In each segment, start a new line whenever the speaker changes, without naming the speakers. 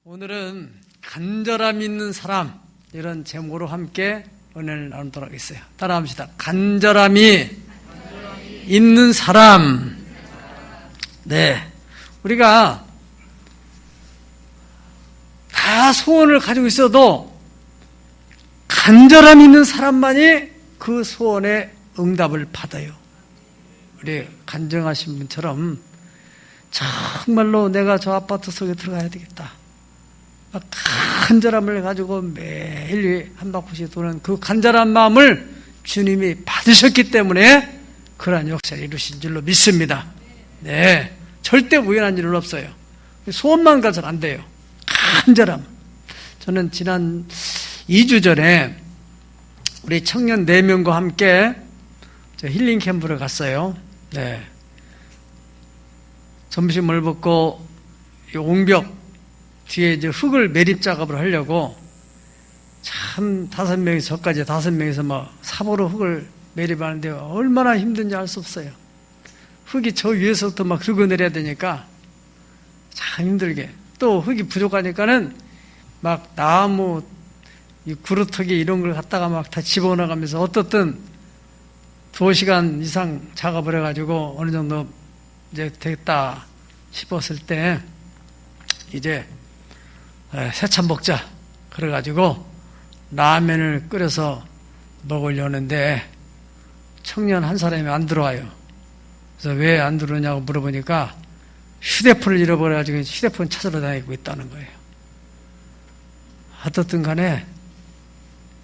오늘은 간절함 있는 사람, 이런 제목으로 함께 은혜를 나누도록 하겠어요. 따라합시다. 간절함이 있는 사람. 네, 우리가 다 소원을 가지고 있어도 간절함 있는 사람만이 그 소원의 응답을 받아요. 우리 간증하신 분처럼 정말로 내가 저 아파트 속에 들어가야 되겠다, 막 간절함을 가지고 매일 한 바퀴씩 도는 그 간절한 마음을 주님이 받으셨기 때문에 그러한 역사를 이루신 줄로 믿습니다. 네, 절대 우연한 일은 없어요. 소원만 가서는 안 돼요. 간절함. 저는 지난 2주 전에 우리 청년 4명과 함께 힐링 캠프를 갔어요. 네, 점심을 먹고 옹벽 뒤에 이제 흙을 매립 작업을 하려고 참 5명이서, 저까지 5명이서 막 삽으로 흙을 매립하는데 얼마나 힘든지 알 수 없어요. 흙이 저 위에서부터 막 긁어내려야 되니까 참 힘들게, 또 흙이 부족하니까는 막 나무, 이 구루터기 이런 걸 갖다가 막 다 집어넣어가면서 어떻든 2시간 이상 작업을 해가지고 어느 정도 이제 됐다 싶었을 때 이제 새참 먹자 그래가지고 라면을 끓여서 먹으려는데 청년 한 사람이 안 들어와요. 그래서 왜 안 들어오냐고 물어보니까 휴대폰을 잃어버려가지고 휴대폰 찾으러 다니고 있다는 거예요. 어떻든 간에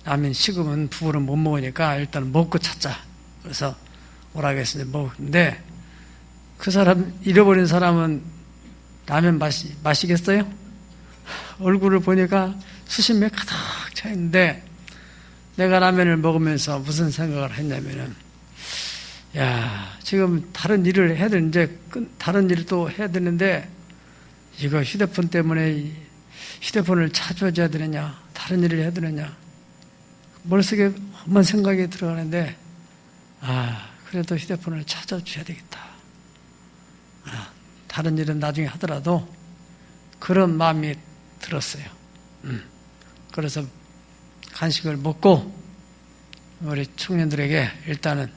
라면 식으면 부부는 못 먹으니까 일단 먹고 찾자. 그래서 오라고 했을 때 먹는데 그 사람, 잃어버린 사람은 라면 마시겠어요? 얼굴을 보니까 수십몇 가득 차 있는데 내가 라면을 먹으면서 무슨 생각을 했냐면은, 야, 지금 다른 일을 해야 되는데, 다른 일을 또 해야 되는데 이거 휴대폰 때문에 휴대폰을 찾아줘야 되느냐, 다른 일을 해야 되느냐, 머릿속에 한번 생각이 들어가는데, 그래도 휴대폰을 찾아줘야 되겠다. 다른 일은 나중에 하더라도 그런 마음이 들었어요. 그래서 간식을 먹고 우리 청년들에게 일단은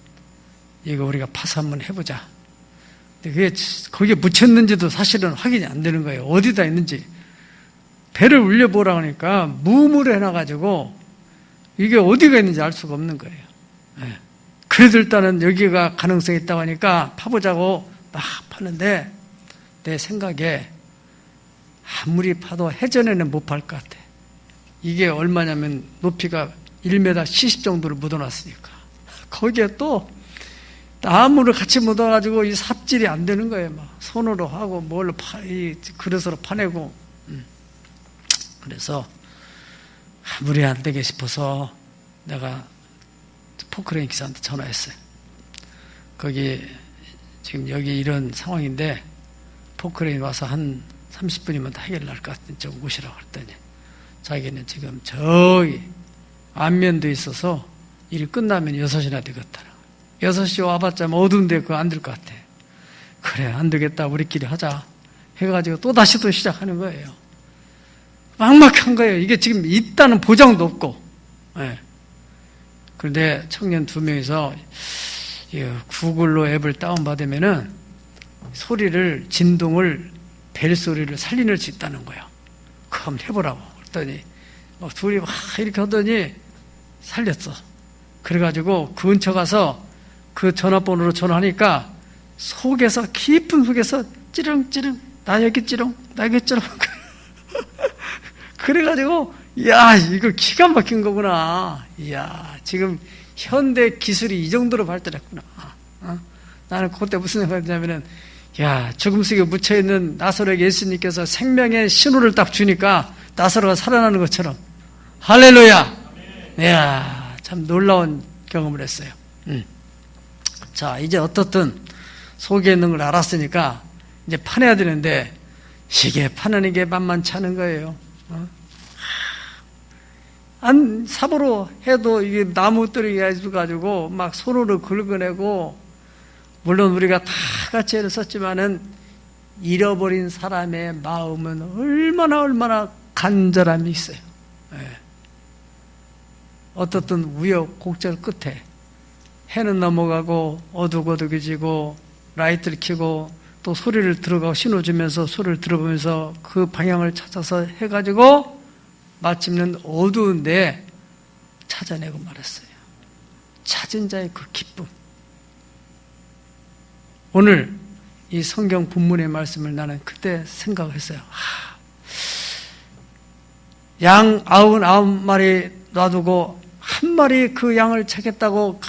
이거 우리가 파서 한번 해보자. 근데 그게 거기에 묻혔는지도 사실은 확인이 안 되는 거예요. 어디다 있는지. 배를 울려보라고 하니까 무음으로 해놔가지고 이게 어디가 있는지 알 수가 없는 거예요. 네. 그래도 일단은 여기가 가능성이 있다고 하니까 파보자고 막 파는데 내 생각에 아무리 파도 해전에는 못 팔 것 같아. 이게 얼마냐면 높이가 1m 70 정도를 묻어놨으니까 거기에 또 나무를 같이 묻어가지고 이 삽질이 안 되는 거예요. 막 손으로 하고 뭘로 이 그릇으로 파내고. 그래서 아무리 안 되게 싶어서 내가 포크레인 기사한테 전화했어요. 거기 지금 여기 이런 상황인데 포크레인 와서 한 30분이면 다 해결 날 것 같은 좀 오시라고 했더니 자기는 지금 저기 안면도 있어서 일이 끝나면 6시나 되겠다. 6시 와봤자 어두운데 그거 안 될 것 같아. 그래, 안 되겠다, 우리끼리 하자 해가지고 또 다시 또 시작하는 거예요. 막막한 거예요. 이게 지금 있다는 보장도 없고. 네. 그런데 청년 2명이서 구글로 앱을 다운받으면은 소리를, 진동을, 벨 소리를 살려낼 수 있다는 거예요. 그거 한번 해보라고. 그랬더니 막 둘이 막 이렇게 하더니 살렸어. 그래가지고 그 근처 가서 그 전화번호로 전화하니까 속에서, 깊은 속에서 찌릉찌릉, 나 여기 찌릉, 나 여기 찌릉. 그래가지고, 야, 이거 기가 막힌 거구나. 이야, 지금 현대 기술이 이 정도로 발달했구나. 나는 그때 무슨 생각했냐면은, 야, 죽음 속에 묻혀있는 나사로에게 예수님께서 생명의 신호를 딱 주니까 나사로가 살아나는 것처럼. 할렐루야! 이야, 참 놀라운 경험을 했어요. 자, 이제 어떻든 속에 있는 걸 알았으니까 이제 파내야 되는데 이게 파내는 게 만만치 않은 거예요. 삽으로 해도 이게 나무들이 가지고 막 손으로 긁어내고, 물론 우리가 다 같이 애를 썼지만은 잃어버린 사람의 마음은 얼마나 간절함이 있어요. 예. 어떻든 우여곡절 끝에 해는 넘어가고 어둑어둑해지고 라이트를 켜고 또 소리를 들어가고 신호주면서 소리를 들어보면서 그 방향을 찾아서 해가지고 마침내 어두운데 찾아내고 말았어요. 찾은 자의 그 기쁨. 오늘 이 성경 본문의 말씀을 나는 그때 생각했어요. 양 99마리 놔두고 한 마리 그 양을 찾겠다고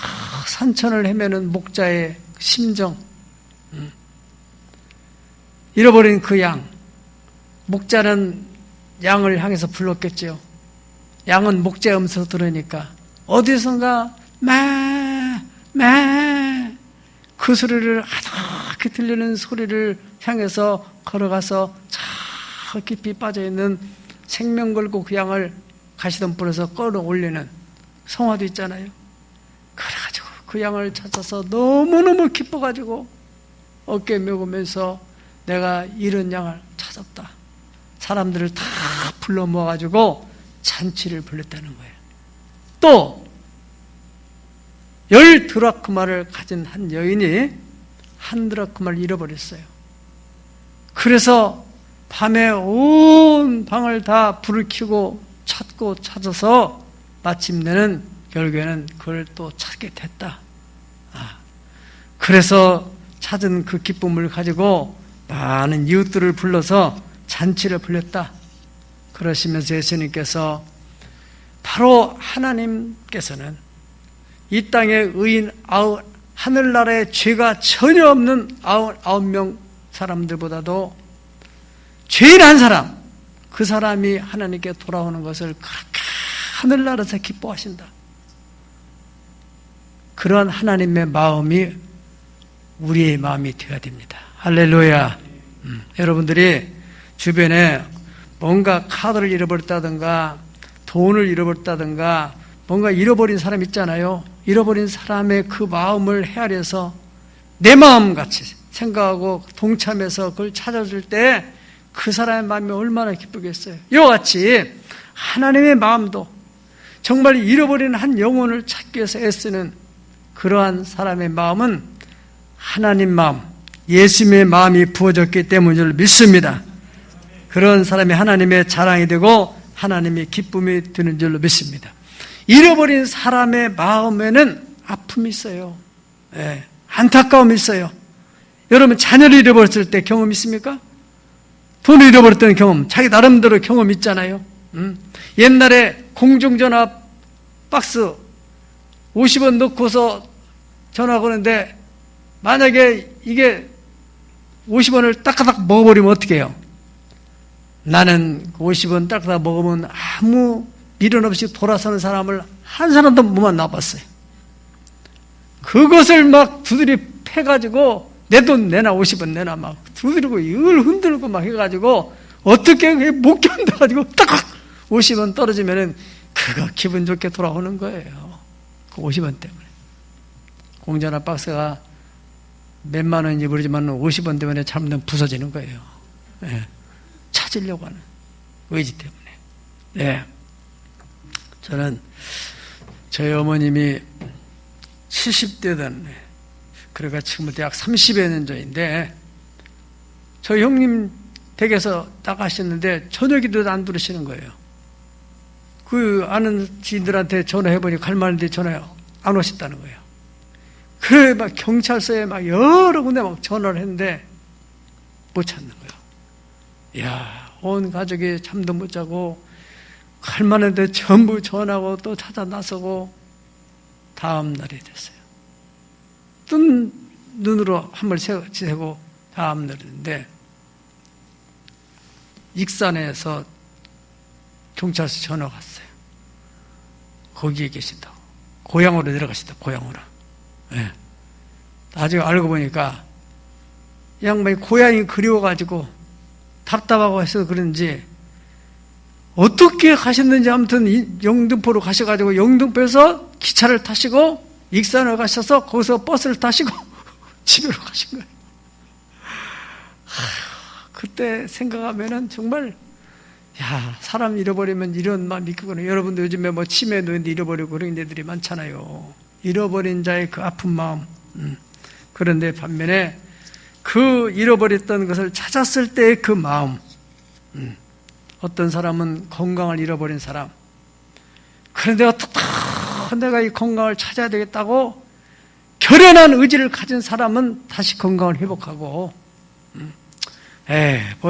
산천을 헤매는 목자의 심정. 잃어버린 그 양. 목자는 양을 향해서 불렀겠죠. 양은 목자의 음성을 들으니까 어디선가 그 소리를 아득히 들리는 소리를 향해서 걸어가서 저 깊이 빠져있는 생명 걸고 그 양을 가시덤불에서 끌어올리는 성화도 있잖아요. 그래가지고 그 양을 찾아서 너무너무 기뻐가지고 어깨에 메우면서 내가 이런 양을 찾았다. 사람들을 다 불러 모아가지고 잔치를 벌였다는 거예요. 또 10드라크마를 가진 한 여인이 1드라크마를 잃어버렸어요. 그래서 밤에 온 방을 다 불을 켜고 찾고 찾아서 마침내는 결국에는 그걸 또 찾게 됐다. 그래서 찾은 그 기쁨을 가지고 많은 이웃들을 불러서 잔치를 벌였다. 그러시면서 예수님께서 바로 하나님께서는 이 땅의 의인 하늘나라에 죄가 전혀 없는 99명 사람들보다도 죄인 한 사람, 그 사람이 하나님께 돌아오는 것을 그렇게 하늘나라에서 기뻐하신다. 그런 하나님의 마음이 우리의 마음이 되어야 됩니다. 할렐루야. 여러분들이 주변에 뭔가 카드를 잃어버렸다든가 돈을 잃어버렸다든가 뭔가 잃어버린 사람 있잖아요. 잃어버린 사람의 그 마음을 헤아려서 내 마음같이 생각하고 동참해서 그걸 찾아줄 때 그 사람의 마음이 얼마나 기쁘겠어요. 이와 같이 하나님의 마음도 정말 잃어버린 한 영혼을 찾기 위해서 애쓰는 그러한 사람의 마음은 하나님 마음, 예수님의 마음이 부어졌기 때문인 줄 믿습니다. 그런 사람이 하나님의 자랑이 되고 하나님의 기쁨이 드는 줄로 믿습니다. 잃어버린 사람의 마음에는 아픔이 있어요. 예, 안타까움이 있어요. 여러분 자녀를 잃어버렸을 때 경험 있습니까? 돈을 잃어버렸던 경험, 자기 나름대로 경험 있잖아요. 옛날에 공중전화 박스 50원 넣고서 전화 거는데 만약에 이게 50원을 따까닥 먹어버리면 어떻게 해요? 나는 50원 따까닥 먹으면 아무 미련 없이 돌아서는 사람을 한 사람도 못 만나봤어요. 그것을 막 두드리 패가지고 내 돈 내놔 50원 내놔 막 두드리고 이을 흔들고 막 해가지고 어떻게 못 견뎌가지고 딱 50원 떨어지면은 그거 기분 좋게 돌아오는 거예요. 그 50원 때문에. 공전화 박스가 몇만 원인지 모르지만 50원 때문에 잘못하면 부서지는 거예요. 네. 찾으려고 하는 의지 때문에. 네. 저는 저희 어머님이 70대던 그러니까 지금부터 약 30여 년 전인데 저희 형님 댁에서 나가셨는데 저녁 기도도 안 들으시는 거예요. 그 아는 지인들한테 전화해보니 갈 만한데 전화 안 오셨다는 거예요. 그래 막 경찰서에 막 여러 군데 막 전화를 했는데 못 찾는 거예요. 이야, 온 가족이 잠도 못 자고 갈 만한데 전부 전화하고 또 찾아 나서고 다음 날이 됐어요. 뜬 눈으로 한번 세고 다음 날인데 익산에서 경찰서 전화가 왔어요. 거기에 계신다고. 고향으로 내려가신다. 고향으로. 네. 나중에 알고 보니까 이 양반이 고향이 그리워가지고 답답하고 해서 그런지 어떻게 가셨는지 아무튼 영등포로 가셔가지고 영등포에서 기차를 타시고 익산을 가셔서 거기서 버스를 타시고 집으로 가신 거예요. 그때 생각하면은 정말 사람 잃어버리면 이런 마음이 있구나. 여러분도 요즘에 뭐 치매에 놓였는데 잃어버리고 그런 데들이 많잖아요. 잃어버린 자의 그 아픈 마음. 그런데 반면에 그 잃어버렸던 것을 찾았을 때의 그 마음. 어떤 사람은 건강을 잃어버린 사람. 그런데 어떻게 내가 이 건강을 찾아야 되겠다고 결연한 의지를 가진 사람은 다시 건강을 회복하고,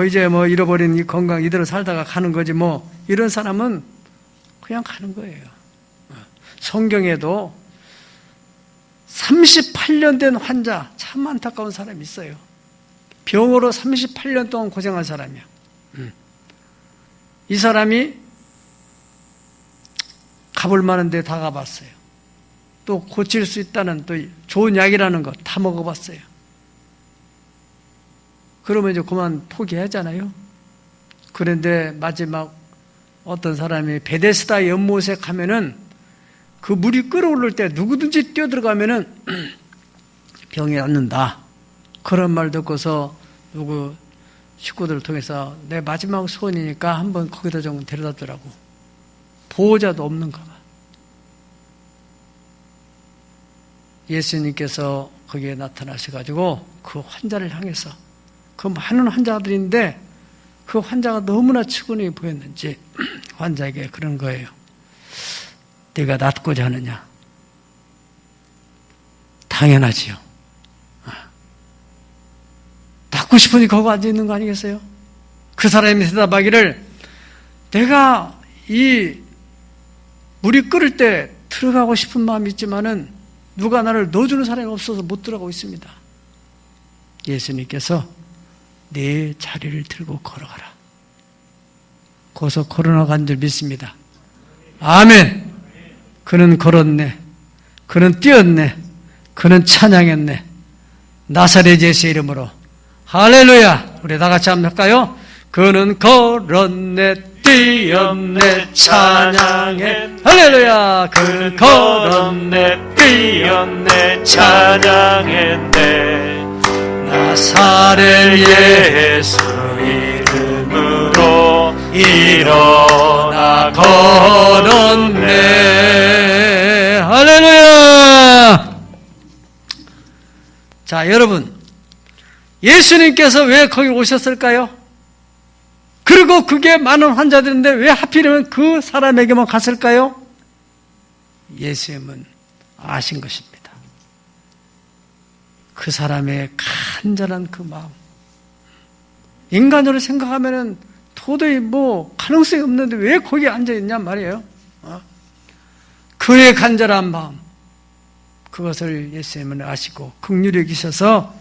이제 잃어버린 이 건강 이대로 살다가 가는 거지 이런 사람은 그냥 가는 거예요. 성경에도 38년 된 환자, 참 안타까운 사람이 있어요. 병으로 38년 동안 고생한 사람이야. 이 사람이 가볼 만한 데 다 가봤어요. 또 고칠 수 있다는 또 좋은 약이라는 거 다 먹어봤어요. 그러면 이제 그만 포기하잖아요. 그런데 마지막 어떤 사람이 베데스다 연못에 가면은 그 물이 끓어오를 때 누구든지 뛰어들어가면은 병이 낫는다. 그런 말 듣고서 누구 식구들을 통해서 내 마지막 소원이니까 한번 거기다 좀 데려다 주라고. 보호자도 없는가 봐. 예수님께서 거기에 나타나셔가지고 그 환자를 향해서, 그 많은 환자들인데 그 환자가 너무나 측은히 보였는지 환자에게 그런 거예요. 네가 낫고자 하느냐? 당연하지요. 낫고 싶으니 거기 앉아있는 거 아니겠어요? 그 사람이 대답하기를, 내가 이 물이 끓을 때 들어가고 싶은 마음이 있지만은 누가 나를 넣어주는 사람이 없어서 못 들어가고 있습니다. 예수님께서 네 자리를 들고 걸어가라. 거기서 걸어나간 줄 믿습니다. 아멘. 그는 걸었네. 그는 뛰었네. 그는 찬양했네. 나사렛 예수의 이름으로. 할렐루야. 우리 다 같이 한번 할까요? 그는 걸었네, 뛰었네, 찬양했네. 할렐루야. 그는 걸었네, 뛰었네, 찬양했네. 나사렛 예수 이름으로 일어나 걸었네. 할렐루야. 자, 여러분, 예수님께서 왜 거기 오셨을까요? 그리고 그게 많은 환자들인데 왜 하필이면 그 사람에게만 갔을까요? 예수님은 아신 것입니다. 그 사람의 간절한 그 마음. 인간으로 생각하면은 도저히 가능성이 없는데 왜 거기에 앉아있냔 말이에요. 그의 간절한 마음. 그것을 예수님은 아시고 긍휼히 여기셔서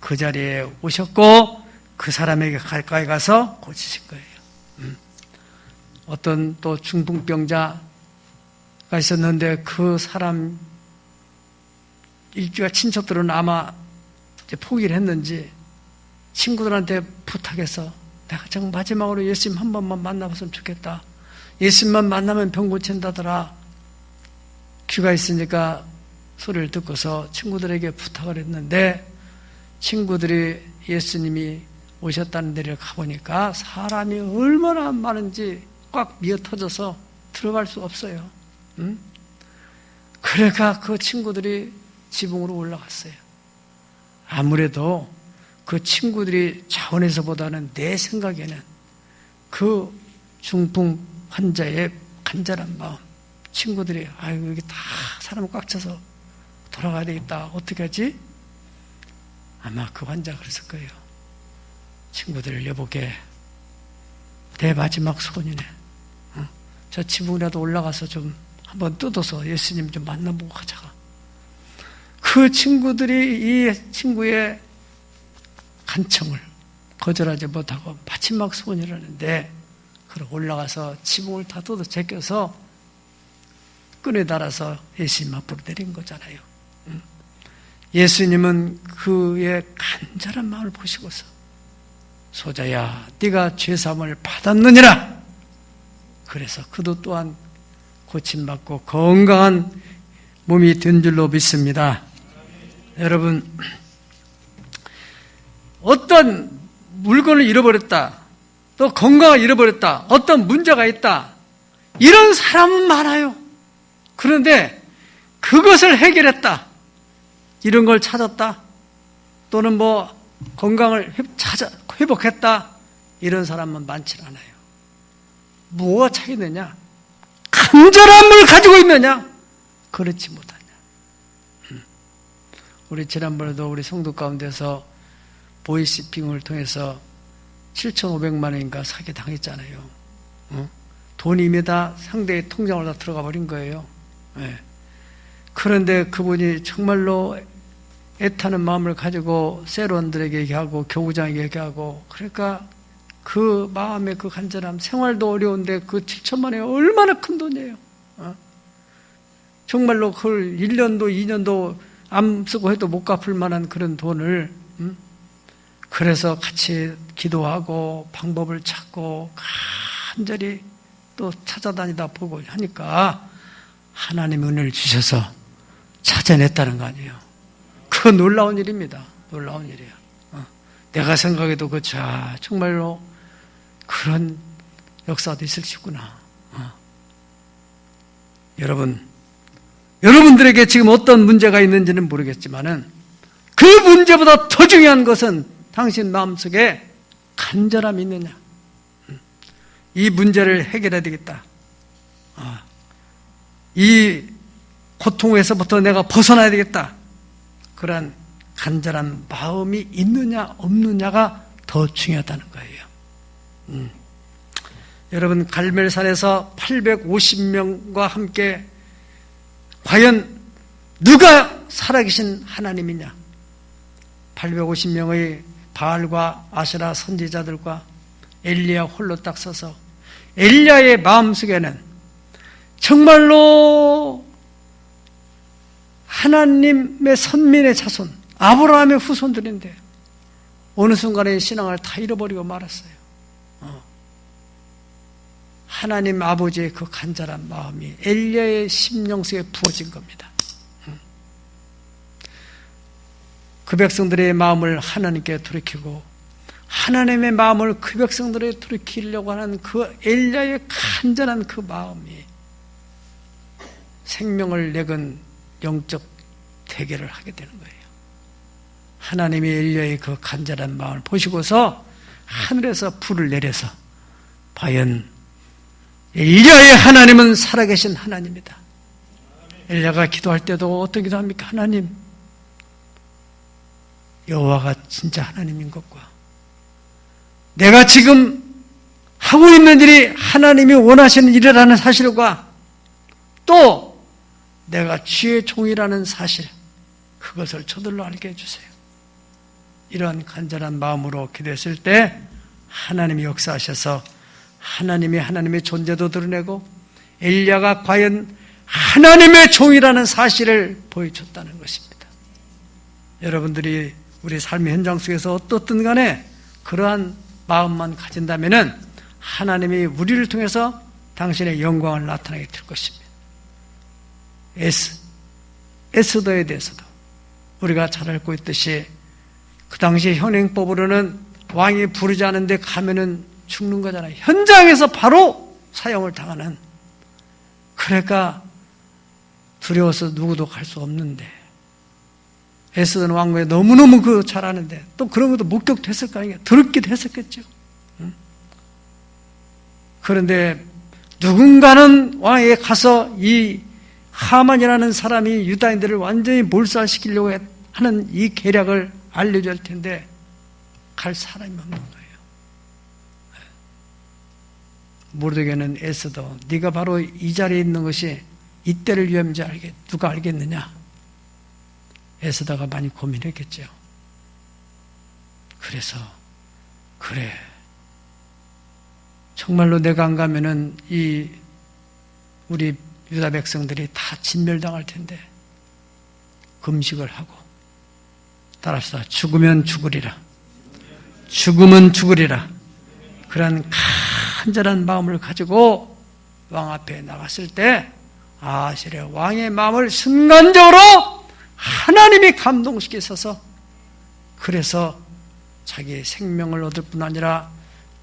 그 자리에 오셨고 그 사람에게 가까이 가서 고치신 거예요. 어떤 또 중풍병자가 있었는데 그 사람 일주가 친척들은 아마 이제 포기를 했는지 친구들한테 부탁해서 내가 정말 마지막으로 예수님 한 번만 만나봤으면 좋겠다. 예수님만 만나면 병 고친다더라. 귀가 있으니까 소리를 듣고서 친구들에게 부탁을 했는데 친구들이 예수님이 오셨다는 데를 가보니까 사람이 얼마나 많은지 꽉 미어 터져서 들어갈 수 없어요. 그러니까 그 친구들이 지붕으로 올라갔어요. 아무래도 그 친구들이 차원에서보다는 내 생각에는 그 중풍 환자의 간절한 마음, 친구들이 아이고 여기 다 사람 꽉 차서 돌아가야 되겠다. 어떻게 하지? 아마 그 환자가 그랬을 거예요. 친구들 여보게 내 마지막 소원이네. 저 지붕이라도 올라가서 좀 한번 뜯어서 예수님 좀 만나보고 가자가. 그 친구들이 이 친구의 간청을 거절하지 못하고 마지막 소원이라는데 그러고 올라가서 지붕을 다 뜯어 제껴서 끈에 달아서 예수님 앞으로 내린 거잖아요. 예수님은 그의 간절한 마음을 보시고서 소자야 네가 죄사함을 받았느니라. 그래서 그도 또한 고침받고 건강한 몸이 된 줄로 믿습니다. 여러분 어떤 물건을 잃어버렸다, 또 건강을 잃어버렸다, 어떤 문제가 있다, 이런 사람은 많아요. 그런데 그것을 해결했다, 이런 걸 찾았다, 또는 뭐 건강을 회복했다, 이런 사람은 많지 않아요. 뭐가 차이느냐? 간절함을 가지고 있느냐? 그렇지 못하냐? 우리 지난번에도 우리 성도 가운데서 보이시핑을 통해서 7,500만 원인가 사기 당했잖아요. 돈이 이미 다 상대의 통장으로 다 들어가 버린 거예요. 네. 그런데 그분이 정말로 애타는 마음을 가지고 세론들에게 얘기하고 교구장에게 얘기하고, 그러니까 그 마음의 그 간절함, 생활도 어려운데 그 7천만 원이 얼마나 큰 돈이에요. 정말로 그걸 1년도 2년도 안 쓰고 해도 못 갚을 만한 그런 돈을, 그래서 같이 기도하고 방법을 찾고 간절히 또 찾아다니다 보고 하니까 하나님 은혜를 주셔서 찾아냈다는 거 아니에요. 그 놀라운 일입니다. 놀라운 일이에요. 내가 생각해도 정말로 그런 역사도 있을 수 있구나. 여러분들에게 지금 어떤 문제가 있는지는 모르겠지만은 그 문제보다 더 중요한 것은 당신 마음속에 간절함이 있느냐. 이 문제를 해결해야 되겠다. 이 고통에서부터 내가 벗어나야 되겠다. 그러한 간절한 마음이 있느냐 없느냐가 더 중요하다는 거예요. 여러분, 갈멜산에서 850명과 함께 과연 누가 살아계신 하나님이냐? 850명의 바알과 아세라 선지자들과 엘리야 홀로 딱 서서 엘리야의 마음속에는 정말로 하나님의 선민의 자손, 아브라함의 후손들인데 어느 순간에 신앙을 다 잃어버리고 말았어요. 하나님 아버지의 그 간절한 마음이 엘리야의 심령 속에 부어진 겁니다. 그 백성들의 마음을 하나님께 돌이키고 하나님의 마음을 그 백성들에 돌이키려고 하는 그 엘리야의 간절한 그 마음이 생명을 내건 영적 대결을 하게 되는 거예요. 하나님이 엘리야의 그 간절한 마음을 보시고서 하늘에서 불을 내려서 과연 엘리야의 하나님은 살아계신 하나님이다. 엘리야가 기도할 때도 어떻게 기도합니까? 하나님, 여호와가 진짜 하나님인 것과 내가 지금 하고 있는 일이 하나님이 원하시는 일이라는 사실과 또 내가 주의 종이라는 사실, 그것을 저들로 알게 해주세요. 이러한 간절한 마음으로 기도했을 때 하나님이 역사하셔서 하나님의 존재도 드러내고 엘리야가 과연 하나님의 종이라는 사실을 보여줬다는 것입니다. 여러분들이 우리 삶의 현장 속에서 어떻든 간에 그러한 마음만 가진다면 하나님이 우리를 통해서 당신의 영광을 나타나게 될 것입니다. 에스더에 대해서도 우리가 잘 알고 있듯이 그 당시 현행법으로는 왕이 부르지 않은데 가면은 죽는 거잖아요. 현장에서 바로 사형을 당하는. 그러니까 두려워서 누구도 갈 수 없는데 에스더는 왕국에 너무너무 그 잘하는데 또 그런 것도 목격됐을 거 아니에요. 들었기도 했었겠죠. 그런데 누군가는 왕에게 가서 이 하만이라는 사람이 유다인들을 완전히 몰살시키려고 하는 이 계략을 알려줄 텐데 갈 사람이 없는 거예요. 모르드게는 에스더, 네가 바로 이 자리에 있는 것이 이때를 위함인지 누가 알겠느냐? 에스더가 많이 고민했겠죠. 그래서 그래, 정말로 내가 안 가면은 이 우리 유다 백성들이 다 진멸당할 텐데 금식을 하고 따라서 죽으면 죽으리라, 죽으면 죽으리라, 그런 간절한 마음을 가지고 왕 앞에 나갔을 때 아실의 왕의 마음을 순간적으로 하나님이 감동시키셔서 그래서 자기 생명을 얻을 뿐 아니라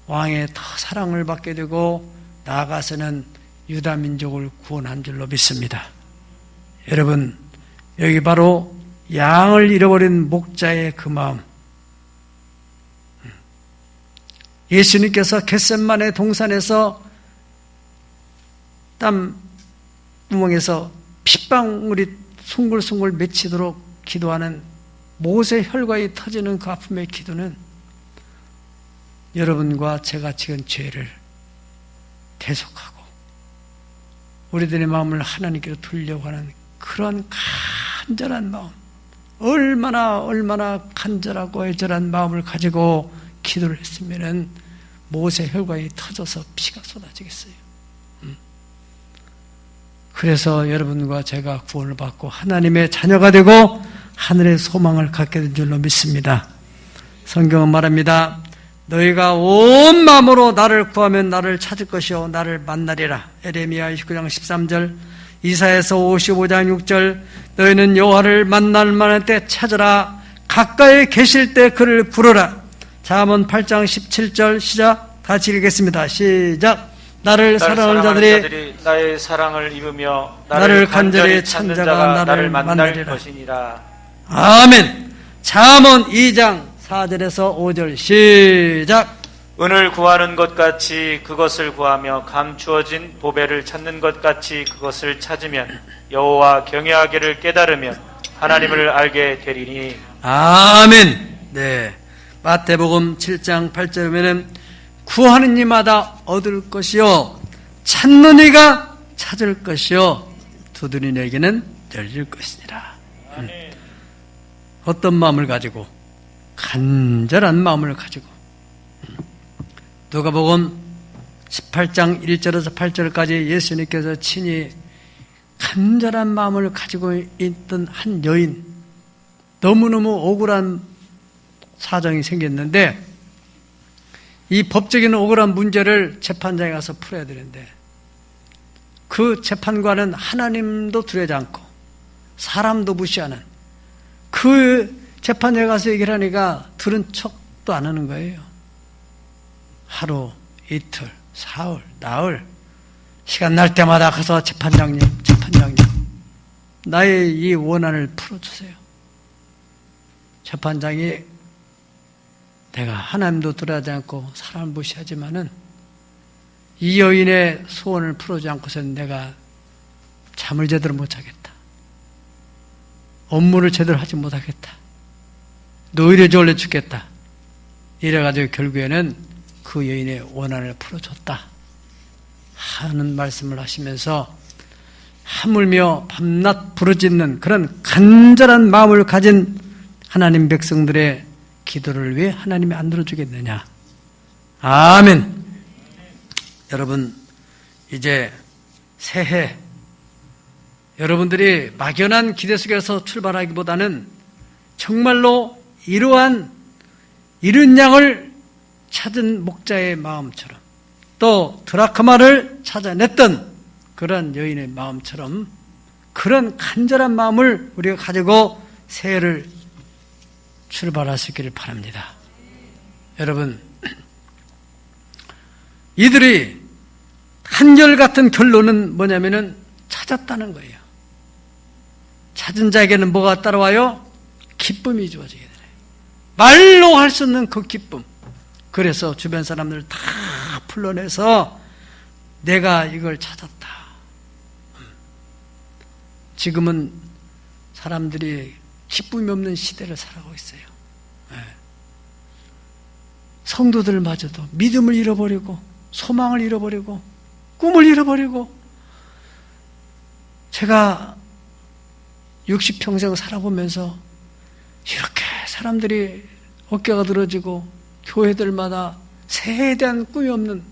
왕의 더 사랑을 받게 되고 나아가서는 유다 민족을 구원한 줄로 믿습니다. 여러분, 여기 바로 양을 잃어버린 목자의 그 마음, 예수님께서 겟셋마네 동산에서 땀 구멍에서 핏방울이 숭글숭글 맺히도록 기도하는 못의 혈관이 터지는 그 아픔의 기도는 여러분과 제가 지은 죄를 대속하고 우리들의 마음을 하나님께로 돌려고 하는 그런 간절한 마음, 얼마나 간절하고 애절한 마음을 가지고 기도를 했으면은 못의 혈관이 터져서 피가 쏟아지겠어요. 그래서 여러분과 제가 구원을 받고 하나님의 자녀가 되고 하늘의 소망을 갖게 된 줄로 믿습니다. 성경은 말합니다. 너희가 온 마음으로 나를 구하면 나를 찾을 것이요 나를 만나리라. 에레미야 29장 13절, 이사야서 55장 6절, 너희는 여호와를 만날 만한 때 찾으라. 가까이 계실 때 그를 부르라. 잠언 8장 17절 시작. 같이 읽겠습니다. 시작. 나를 사랑하는 자들이
나의 사랑을 입으며
나를 간절히 찾는 자가 나를 만날
것이니라.
아멘. 잠언 2장 4절에서 5절 시작.
은을 구하는 것 같이 그것을 구하며 감추어진 보배를 찾는 것 같이 그것을 찾으면 여호와 경외하기를 깨달으면 하나님을 알게 되리니.
아멘. 네. 마태복음 7장 8절에 보면은 구하는 이마다 얻을 것이요 찾는 이가 찾을 것이요 두드리는 이에게는 열릴 것이니라. 어떤 마음을 가지고? 간절한 마음을 가지고. 누가복음 18장 1절에서 8절까지 예수님께서 친히 간절한 마음을 가지고 있던 한 여인, 너무너무 억울한 사정이 생겼는데 이 법적인 억울한 문제를 재판장에 가서 풀어야 되는데 그 재판관은 하나님도 두려워하지 않고 사람도 무시하는 그 재판장에 가서 얘기를 하니까 들은 척도 안 하는 거예요. 하루, 이틀, 사흘, 나흘 시간 날 때마다 가서 재판장님 나의 이 원한을 풀어주세요. 재판장이 내가 하나님도 두려워하지 않고 사람을 무시하지만은 이 여인의 소원을 풀어주지 않고서는 내가 잠을 제대로 못 자겠다. 업무를 제대로 하지 못하겠다. 노일에 졸려 죽겠다. 이래가지고 결국에는 그 여인의 원한을 풀어줬다 하는 말씀을 하시면서 하물며 밤낮 부르짖는 그런 간절한 마음을 가진 하나님 백성들의 기도를 왜 하나님이 안 들어주겠느냐. 아멘. 여러분, 이제 새해 여러분들이 막연한 기대 속에서 출발하기보다는 정말로 이러한 이른 양을 찾은 목자의 마음처럼 또 드라크마를 찾아냈던 그런 여인의 마음처럼 그런 간절한 마음을 우리가 가지고 새해를 출발할 수 있기를 바랍니다. 여러분, 이들이 한결같은 결론은 뭐냐면은 찾았다는 거예요. 찾은 자에게는 뭐가 따라와요? 기쁨이 주어지게 되네. 말로 할 수 없는 그 기쁨. 그래서 주변 사람들을 다 불러내서 내가 이걸 찾았다. 지금은 사람들이 기쁨이 없는 시대를 살아가고 있어요. 성도들마저도 믿음을 잃어버리고 소망을 잃어버리고 꿈을 잃어버리고 제가 60평생 살아보면서 이렇게 사람들이 어깨가 들어지고 교회들마다 새해에 대한 꿈이 없는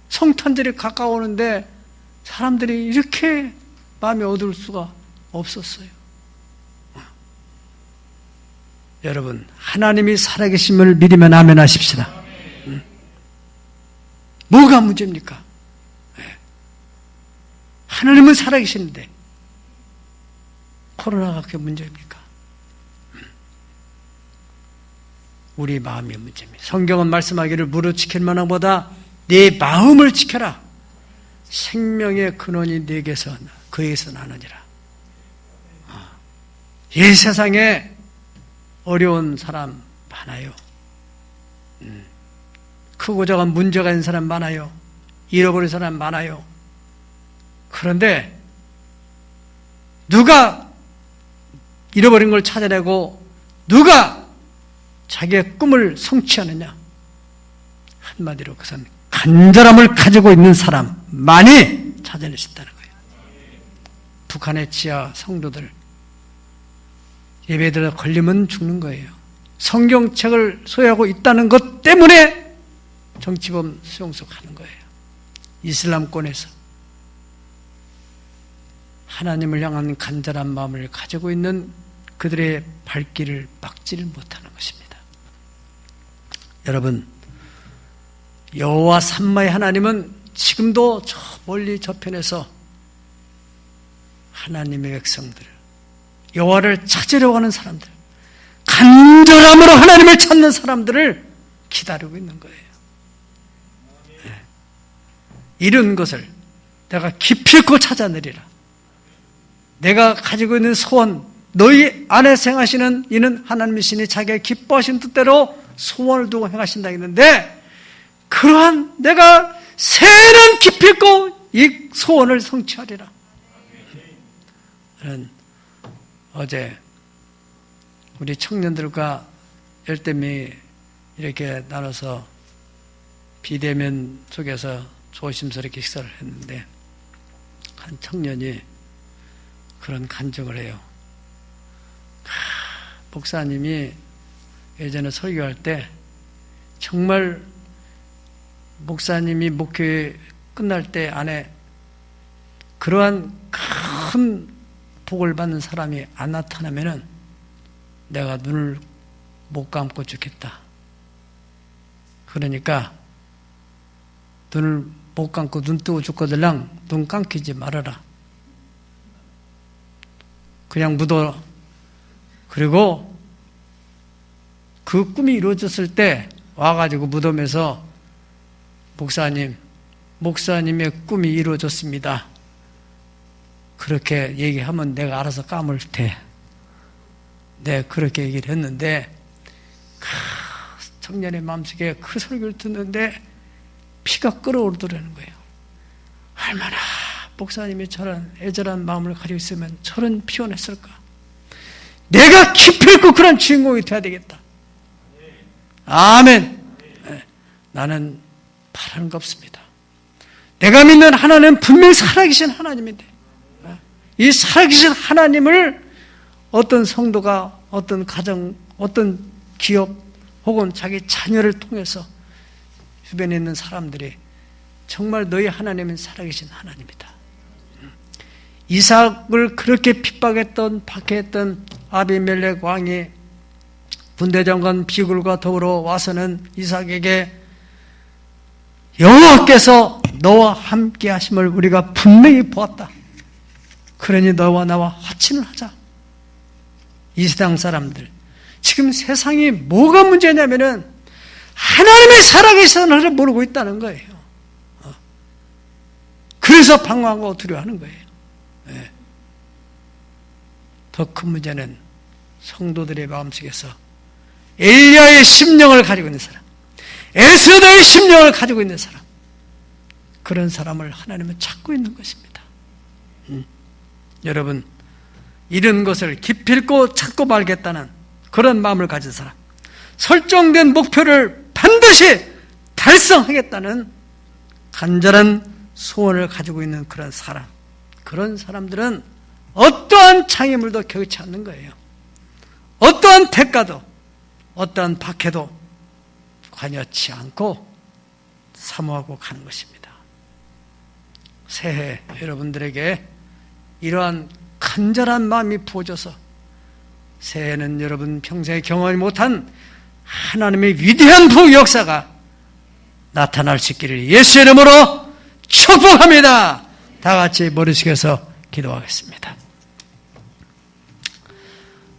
성탄절이 가까워오는데 사람들이 이렇게 마음이 어두울 수가 없었어요. 여러분, 하나님이 살아계심을 믿으면 아멘 하십시다. 뭐가 문제입니까? 하나님은 살아계시는데 코로나가 그게 문제입니까? 우리 마음이 문제입니다. 성경은 말씀하기를 무릇 지킬 만한 보다 네 마음을 지켜라. 생명의 근원이 네게서 그에게서 나느니라. 이 세상에 어려운 사람 많아요. 크고 작은 문제가 있는 사람 많아요. 잃어버린 사람 많아요. 그런데 누가 잃어버린 걸 찾아내고 누가 자기의 꿈을 성취하느냐? 한마디로 그것은 간절함을 가지고 있는 사람만이 찾아낼 수 있다는 거예요. 북한의 지하 성도들 예배에 걸리면 죽는 거예요. 성경책을 소유하고 있다는 것 때문에 정치범 수용소 가는 거예요. 이슬람권에서 하나님을 향한 간절한 마음을 가지고 있는 그들의 발길을 막지를 못하는 것입니다. 여러분, 여호와 삼마의 하나님은 지금도 저 멀리 저편에서 하나님의 백성들, 여호와를 찾으려고 하는 사람들, 간절함으로 하나님을 찾는 사람들을 기다리고 있는 거예요. 이런 것을 내가 기필코 찾아내리라. 내가 가지고 있는 소원, 너희 안에 행하시는 이는 하나님이시니 자기가 기뻐하신 뜻대로 소원을 두고 행하신다 했는데, 그러한 내가 새는 기필코 이 소원을 성취하리라. 저는 어제 우리 청년들과 열댓명이 이렇게 나눠서 비대면 속에서 조심스럽게 식사를 했는데, 한 청년이 그런 간증을 해요. 목사님이 예전에 설교할 때 정말 목사님이 목회 끝날 때 안에 그러한 큰 복을 받는 사람이 안 나타나면은 내가 눈을 못 감고 죽겠다. 그러니까 눈을 못 감고 눈 뜨고 죽거들랑 눈 감기지 말아라. 그냥 묻어. 그리고 그 꿈이 이루어졌을 때 와가지고 무덤에서 목사님의 꿈이 이루어졌습니다. 그렇게 얘기하면 내가 알아서 까물 테. 네, 그렇게 얘기를 했는데, 청년의 마음속에 그 설교를 듣는데 피가 끓어오르더라는 거예요. 얼마나 목사님이 저런 애절한 마음을 가지고 있으면 저런 피곤했을까? 내가 기필코 그런 주인공이 돼야 되겠다. 아멘. 네, 나는 바라는 거 없습니다. 내가 믿는 하나님은 분명히 살아계신 하나님인데, 이 살아계신 하나님을 어떤 성도가, 어떤 가정, 어떤 기업 혹은 자기 자녀를 통해서 주변에 있는 사람들이 정말 너희 하나님은 살아계신 하나님이다. 이삭을 그렇게 핍박했던, 박해했던 아비멜렉 왕이 군대장관 비굴과 더불어 와서는 이삭에게 여호와께서 너와 함께 하심을 우리가 분명히 보았다. 그러니 너와 나와 화친을 하자. 이 세상 사람들, 지금 세상이 뭐가 문제냐면은 하나님의 살아계시는 모르고 있다는 거예요. 그래서 방황하고 두려워하는 거예요. 네. 더 큰 문제는 성도들의 마음속에서 엘리야의 심령을 가지고 있는 사람, 에스더의 심령을 가지고 있는 사람, 그런 사람을 하나님은 찾고 있는 것입니다. 여러분, 이런 것을 기필코 찾고 말겠다는 그런 마음을 가진 사람, 설정된 목표를 반드시 달성하겠다는 간절한 소원을 가지고 있는 그런 사람, 그런 사람들은 어떠한 장애물도 격치 않는 거예요. 어떠한 대가도, 어떠한 박해도 관여치 않고 사모하고 가는 것입니다. 새해 여러분들에게 이러한 간절한 마음이 부어져서 새해는 여러분 평생에 경험하지 못한 하나님의 위대한 부 역사가 나타날 수 있기를 예수의 이름으로 축복합니다. 다 같이 머리 숙여서 기도하겠습니다.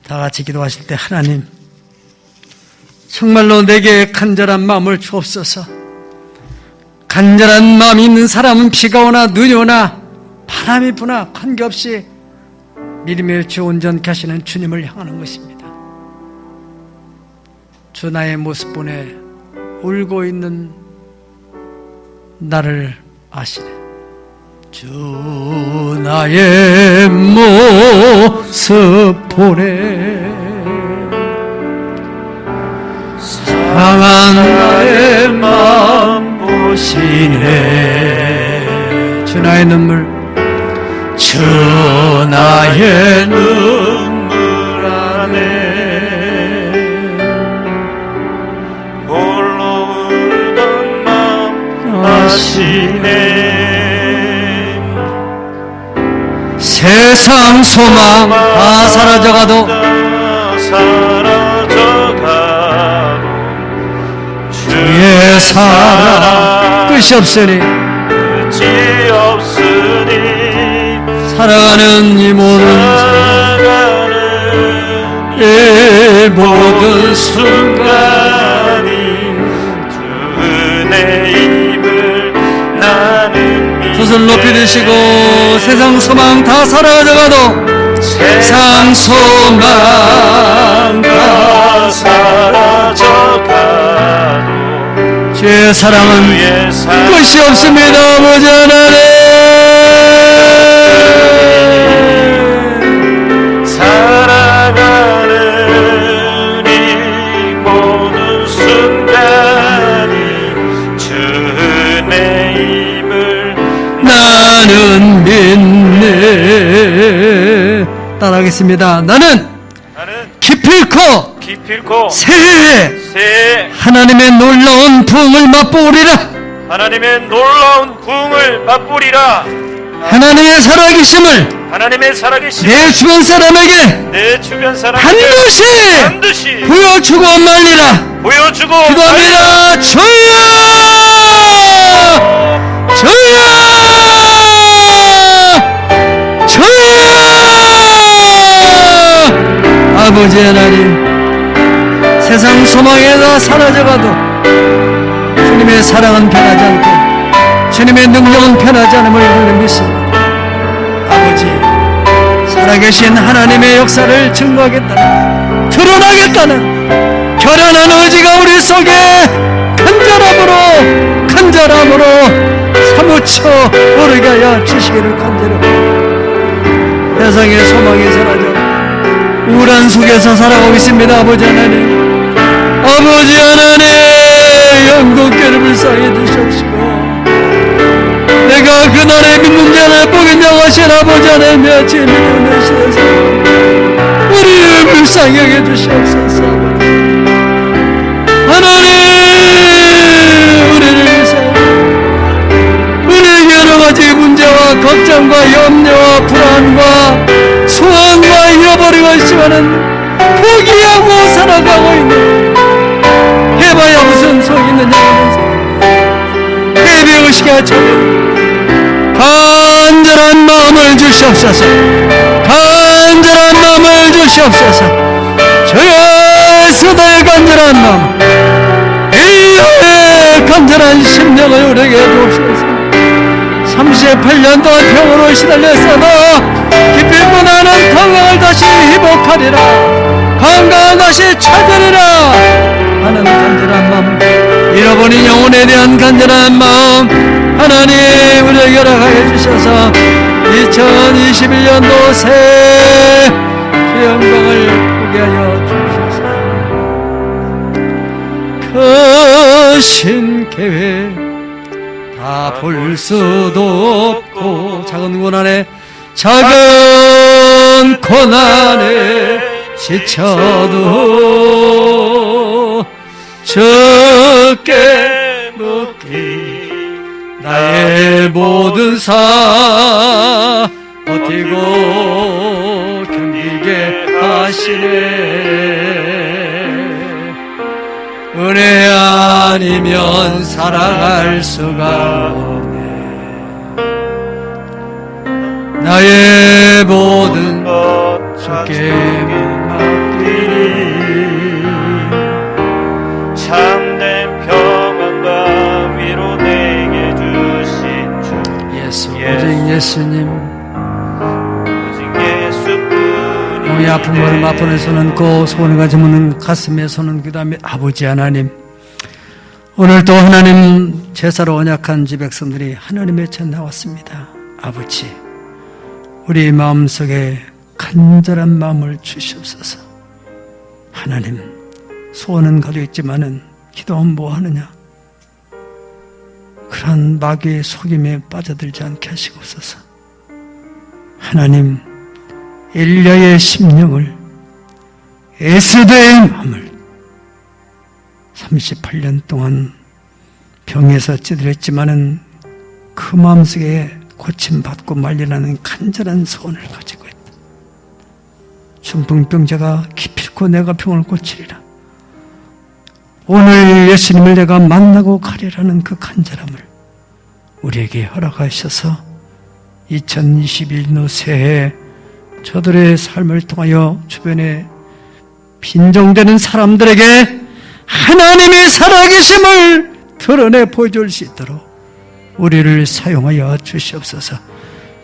다 같이 기도하실 때 하나님, 정말로 내게 간절한 마음을 주옵소서. 간절한 마음이 있는 사람은 비가 오나 눈이 오나 바람이 부나 관계없이 믿음의 주 온전케 하시는 주님을 향하는 것입니다. 주 나의 모습 보내 울고 있는 나를 아시네. 주 나의 모습 보내 상한 나의 마음 보시네. 주 나의 눈물, 주 나의 눈물 안에
홀로 울던 마음 아시네.
세상 소망 다 사라져가도 주의 사랑 끝이 없으니 살아가는 이 모든 순간이
주 은혜임을 나는
두 손 높이 드시고 세상 소망 다 사라져가도 세상 소망 다
사라져가도
주의 사랑은 끝이 없습니다. 아버지 하나님,
살아가는 이 모든 순간이 주 은혜임을
나는 믿네. 따라하겠습니다. 나는 기필코 새해에 하나님의 놀라운 부흥을 맛보리라.
하나님의 놀라운 부흥을 맛보리라.
하나님의 살아계심을 내 주변 사람에게 반드시 보여주고 말리라. 기도합니다. 주여, 주여, 주여. 아버지 하나님, 세상 소망에다 사라져가도 주님의 사랑은 변하지 않고 주님의 능력은 변하지 않음을 우리는 믿습니다. 아버지, 살아계신 하나님의 역사를 증거하겠다는, 드러나겠다는 결연한 의지가 우리 속에 간절함으로 사무쳐 오르게 하여 주시기를 간절히. 세상의 소망이 사라져 우울한 속에서 살아가고 있습니다. 아버지 하나님, 아버지 하나님, 영광께를 불쌍히 주시옵시고 내가 그날의 믿는 자를 복인 양하신 아버지 하나님의 주의 믿는 대신에서 우리를 불쌍히 여겨 주시옵소서. 하나님, 우리를 불쌍히, 우리의 여러가지 문제와 걱정과 염려와 불안과 소원과 잃어버리고 있지만은 포기하고 살아가고 있는, 해봐야 무슨 소용이 있느냐 하면서 해배우시게 하시며 간절한 마음을 주시옵소서. 간절한 마음을 주시옵소서. 주의 수다의 간절한 마음, 일러의 간절한 심령을 우리에게 주옵소서. 38년 동안 병으로 시달렸어도 기필코 나는 건강을 다시 회복하리라, 건강을 다시 찾으리라 하는 간절한 마음, 잃어버린 영혼에 대한 간절한 마음 하나님 우리에게 허락하여 주셔서 2021년도 새 영광을 보게 하여 주옵소서. 크신 계획 다 볼 수도 없고 작은 고난에 지쳐도 주께 묻기 나의 모든 삶 버티고 견디게 하시네. 은혜 아니면 살아갈 수가 없네. 나의 모든 것 주께 맡기리. 오직 예수님,
오직 예수뿐이
몸이 아픈 무릎 아픈 손은 고 손을 가지면 가슴에 손은 그 다음에 아버지 하나님, 오늘도 하나님 제사로 언약한 지 백성들이 하나님의 전 나왔습니다. 아버지, 우리 마음속에 간절한 마음을 주시옵소서. 하나님, 소원은 가지고 있지만은 기도하면 뭐하느냐, 그런 마귀의 속임에 빠져들지 않게 하시옵소서. 하나님, 엘리야의 심령을, 에스더의 마음을 38년 동안 병에서 찌들었지만은 그 마음속에 고침받고 말리라는 간절한 소원을 가지고 있다. 중풍병자가 기필코 내가 병을 고치리라. 오늘 예수님을 내가 만나고 가리라는 그 간절함을 우리에게 허락하셔서 2021년 새해 저들의 삶을 통하여 주변에 빈정되는 사람들에게 하나님의 살아계심을 드러내 보여줄 수 있도록 우리를 사용하여 주시옵소서.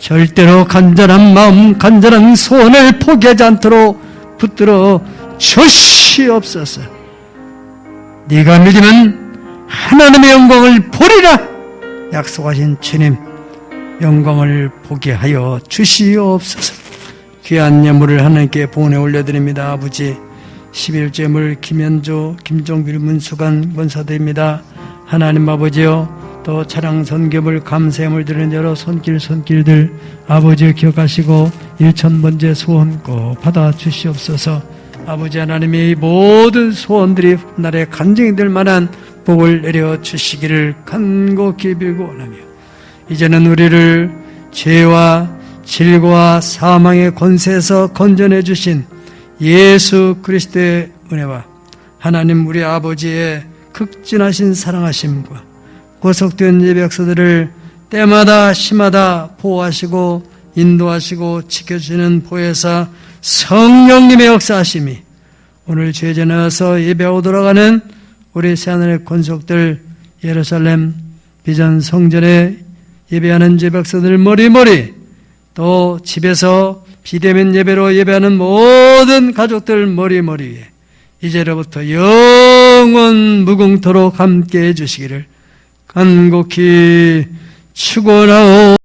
절대로 간절한 마음, 간절한 소원을 포기하지 않도록 붙들어 주시옵소서. 네가 믿으면 하나님의 영광을 보리라 약속하신 주님, 영광을 보게 하여 주시옵소서. 귀한 예물을 하나님께 봉헌에 올려드립니다. 아버지, 11제물 김현조, 김종길 문수관 권사드립니다. 하나님 아버지여, 또 차량 선교물 감사함을 드리는 여러 손길들 아버지 기억하시고 1000번째 소원 꼭 받아 주시옵소서. 아버지 하나님의 모든 소원들이 날에 간증이 될 만한 복을 내려 주시기를 간곡히 빌고 원하며, 이제는 우리를 죄와 질고와 사망의 권세에서 건져내 주신 예수 그리스도의 은혜와 하나님 우리 아버지의 극진하신 사랑하심과 구속된 예백서들을 때마다 시마다 보호하시고 인도하시고 지켜주시는 보혜사 성령님의 역사하심이 오늘 죄전에 와서 예배하고 돌아가는 우리 새하늘의 권속들, 예루살렘 비전 성전에 예배하는 예백서들 머리머리, 또 집에서 비대면 예배로 예배하는 모든 가족들 머리머리 위에 이제로부터 영원 무궁토록 함께해 주시기를 간곡히 축원하오.